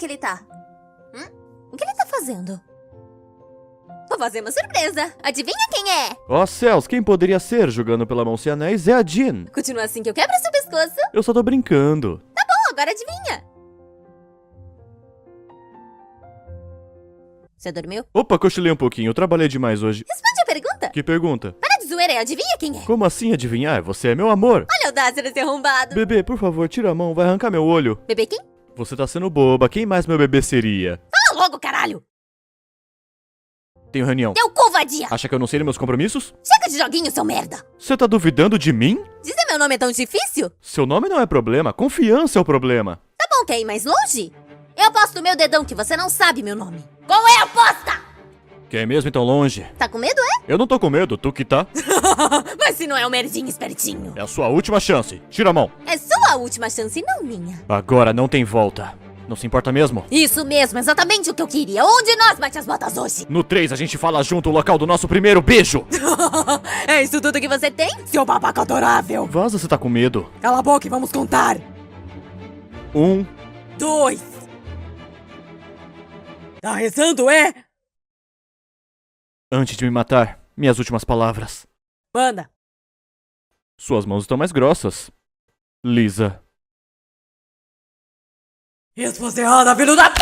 que ele tá? O que ele tá fazendo? Vou fazer uma surpresa. Adivinha quem é? Ó céus, quem poderia ser jogando pela mão sem anéis é a Jean. Continua assim que eu quebro seu pescoço. Eu só tô brincando. Tá bom, agora adivinha. Você dormiu? Opa, cochilei um pouquinho, eu trabalhei demais hoje. Responde a pergunta. Que pergunta? Para de zoeira e adivinha quem é? Como assim adivinhar? Você é meu amor. Olha a audácia desse arrombado. Bebê, por favor, tira a mão, vai arrancar meu olho. Bebê quem? Você tá sendo boba, quem mais meu bebê seria? Fala logo, caralho. Tenho reunião. Teu cu, vadia. Acha que eu não sei meus compromissos? Chega de joguinho, seu merda. Você tá duvidando de mim? Dizer meu nome é tão difícil? Seu nome não é problema, confiança é o problema. Tá bom, quer ir mais longe? Eu aposto o meu dedão que você não sabe meu nome. Qual é a aposta? Quer mesmo ir tão longe? Tá com medo, é? Eu não tô com medo, tu que tá. Mas se não é um merdinho espertinho. É a sua última chance. Tira a mão. É sua última chance, não minha. Agora não tem volta. Não se importa mesmo? Isso mesmo, exatamente o que eu queria. Onde nós bate as botas hoje? No 3 a gente fala junto o local do nosso primeiro beijo. É isso tudo que você tem? Seu babaca adorável. Vaza, você tá com medo. Cala a boca e vamos contar. 1. 2. Tá rezando, é? Antes de me matar, minhas últimas palavras. Manda. Suas mãos estão mais grossas. Lisa. Resposta errada, filho da p***!